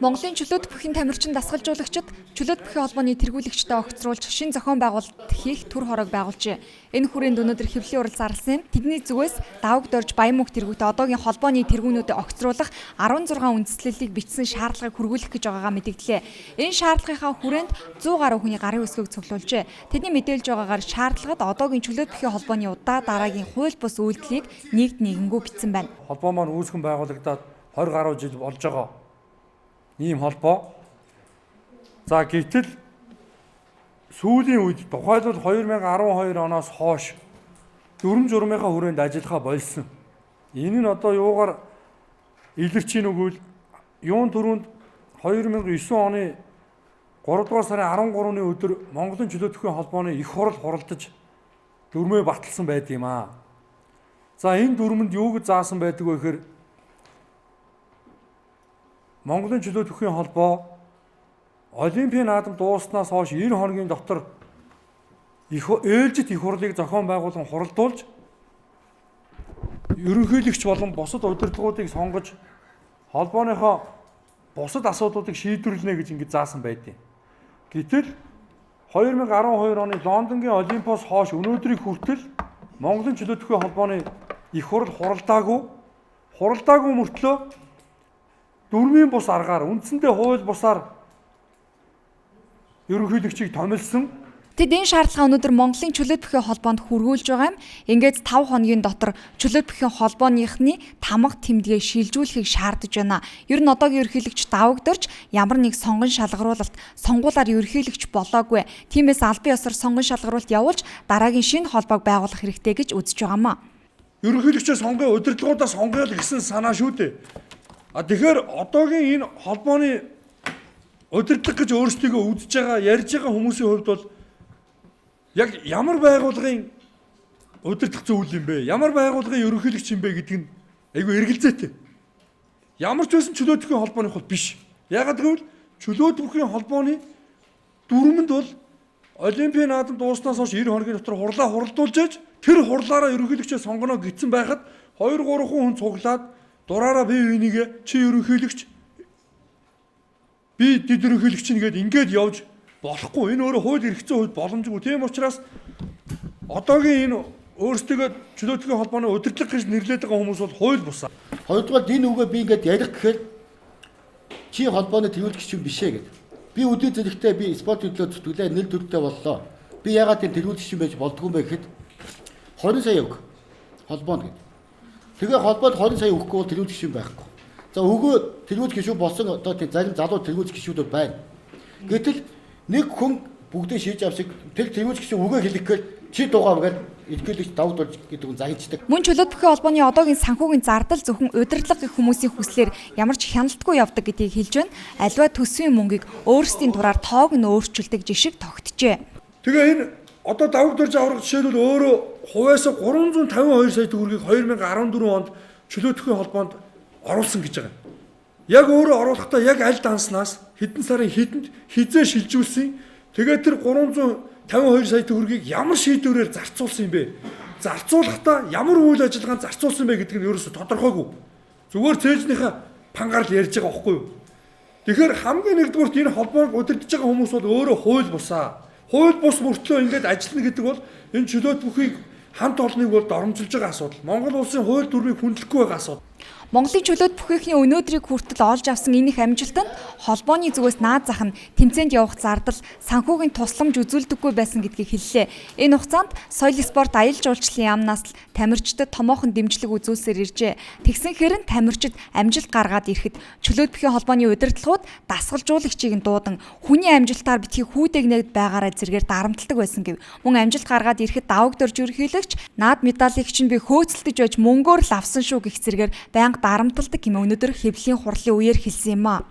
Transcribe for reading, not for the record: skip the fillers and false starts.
Монголын чөлөөт бүхийн тамирчин дасгалжуулагчид чөлөөт бүхийн холбооны тэргүүлэгчтэй огцруулж шин зохион байгуулалт хийх төр хорог байгуулжээ. Энэ хүрээнд өнөөдөр хэвлэлийн урал зарласан тэдний зүгээс давагд орж Баян мөнх тэргүүтээ одоогийн холбооны тэргүүнүүдэд огцруулах 16 үндэслэлийг бичсэн шаардлагыг хүргүүлэх гэж байгаагаа мэдэгдлээ. Энэ шаардлагынхаа хүрээнд 100 гаруй хүний гарын үсгийг цуглуулжээ. Тэдний мэдээлж байгаагаар шаардлагад одоогийн чөлөөт бүхийн холбооны удаа дараагийн хууль бус үйлдэлийг нэгд нэгэнгүү бичсэн байна. Холбоо маань үүсгэн байгуулагдаад 20 гаруй жил болж байгаа. Ийм холбоо. За гэтэл сүүлийн үед тухайлбал 2012 оноос хойш дүрм журмынхаа хүрээнд ажиллахаа болсон. Энэ нь одоо юугаар илэрч ийн үгүй юун түрүүнд 2009 оны 3 дугаар сарын 13-ны өдөр Монголын чөлөөт бүхийн холбооны их хурал хуралдаж дүрмээ баталсан байд юм аа. За энэ дүрмэнд юу гэж заасан байдаг вэ гэхээр Монголын чөлөөт бүхийн холбоо Олимпийн наадам дууснаас хойш 90 хоногийн дотор ээлжит их хурлыг зохион байгуулан хуралдуулж ерөнхийлөгч болон бусад удирдлагуудыг сонгож холбооныхоо бусад асуудлуудыг шийдвэрлэнэ гэж ингэж заасан байдیں۔ Гэтэл 2012 оны Лондонгийн Олимпиос хойш өнөөдрийг хүртэл Монголын чөлөөт бүхийн холбооны их хурал хуралдаагүй мөртлөө дүрмийн бус аргаар үндсэндээ хууль бусаар ерөнхийлөгчийг томилсон. Тэд энэ шаардлага өнөөдөр Монголын чөлөөт бүхийн холбоонд хүргүүлж байгаа юм. Ингээд 5 хоногийн дотор чөлөөт бүхийн холбооныхны тамга тэмдгээ шилжүүлэхийг шаардаж байна. Ер нь одоогийн ерөнхийлөгч давагдорч ямар нэг сонгон шалгаруулалт сонгуулаар ерөнхийлөгч болоогүй. Тиймээс албан ёсоор сонгон шалгаруулалт явуулж дараагийн шинэ холбоог байгуулах хэрэгтэй гэж үзэж байгаамаа. Ерөнхийлөгчөө сонгоё, удирдлагуудаа сонгоё гэсэн санаа шүү дээ. Тэгэхээр одоогийн энэ холбооны удирдлага гэж өөрсдийгөө үзэж байгаа, ярьж байгаа хүмүүсийн хувьд бол яг ямар байгууллагын удирдах зүйл юм бэ? Ямар байгууллагын ерөнхийлөгч юм бэ гэдэг нь айгүй эргэлзээтэй. Ямар ч байсан чөлөөт бүхийн холбооны хол биш. Ягаад гэвэл чөлөөт бүхийн холбооны дүрмэнд бол Олимпийн наадам дууснаас хойш 90 хоногийн дотор хуралдуулж ээж тэр хурлаараа ерөнхийлөгчөө сонгоно гэсэн байхад 2-3 хүн цуглаад дураараа бие бинийгээ чи ерөнхийлөгч би дэд ерөнхийлөгч нэгэд ингээд явж болохгүй. Энэ өөрөө хууль эрхцэн хувьд боломжгүй. Тийм учраас одоогийн энэ өөрсдөө чөлөөт бүхийн холбооны удирдлага гэж нэрлэдэг хүмүүс бол хууль бусаа. Хоёрдугаар энэ үгээ би ингээд ярих гэхээр чи холбооны тэргүүлэгч юм бишээ гэд. Би өдөө зэрэгтэй би спорт хөдлөө зүтгэлээ нэр төрөлтэй боллоо. Би ягаад тийм тэргүүлэгч юм байж болдгүй юм бэ гэхэд 20 сая өг холбоонд гэд. Тэгээ холбоод 20 сая өгөхгүй бол тэргүүлэгч юм байхгүй. За өгөө тэргүүлэгч гişүү болсон одоо тийм зарим залуу тэргүүлэгч гişүүдүүд байна. Гэтэл нэг хүн бүгдээ шийдэж авсыг тэр тэргүүлэгч гişүү өгөө хэлэхээр чи дуугаагаад илэрхийлэгч давдуулж гэдэг нь загинчдаг. Мөн чөлөөт бүхийн холбооны одоогийн санхүүгийн зардал зөвхөн удирдлага гэх хүмүүсийн хүслээр ямар ч хяналтгүй явдаг гэдгийг хэлж байна. Аливаа төсвийн мөнгийг өөрсдийн дураар тоог нь өөрчилдөг жишг тогтжээ. Тэгээ энэ одоо давагдорж аврах жишээлбэл өөрөө хувьяас 352 сая төгрөгийг 2014 онд чөлөөт бүхийн холбоонд оруулсан гэж байгаа. Яг өөрөө оруулахдаа яг аль данснаас хэдэн сарын хэдэнд хизээ шилжүүлсэн. Тэгээд тэр 352 сая төгрөгийг ямар шийдвэрээр зарцуулсан юм бэ? Зарцуулахдаа ямар үйл ажиллагаанд зарцуулсан бэ гэдэг нь ерөөсө тодорхойгүй. Зүгээр цээжнийхээ пангаар л ярьж байгаа байхгүй юу? Тэгэхээр хамгийн нэгдүгürt энэ холбоог удирдах байгаа хүмүүс бол өөрөө хууль бусаа. Хууль бус мөртлөө ингэж ажиллана гэдэг бол энэ чөлөөт бүхийг хамт олныг бол доромжилж байгаа асуудал. Монгол улсын хууль дүрмийг хүндлэхгүй байгаа асуудал. Монголын чөлөөт бүхийхний өнөөдрийг хүртэл олж авсан энэ их амжилтанд холбооны зүгээс наад зах нь тэмцээнд явах зардал санхүүгийн тусламж үзүүлдэггүй байсан гэдгийг хэллээ. Энэ хугацаанд соёл спорт аял жуулчлалын яамнаас л тамирчдад томоохон дэмжлэг үзүүлсээр иржээ. Тэгсэн хэрэг тамирчид амжилт гаргаад ирэхэд чөлөөт бүхийн холбооны удирдлагууд дасгалжуулагчийг нь дуудан хүний амжилтаар битгий хүүдэгнээд байгаараа зэргээр дарамтлагдаг байсан гэв. Мөн амжилт гаргаад ирэхэд давагдорж ерөнхийлөгч наад медалийг чинь би хөөцөлдөж байж мөнгөөр л авсан шүү гэх зэргээр байнга дарамталдаг хэмээн өнөөдөр хэвлэлийн хурлын үеэр хэлсэн юм а.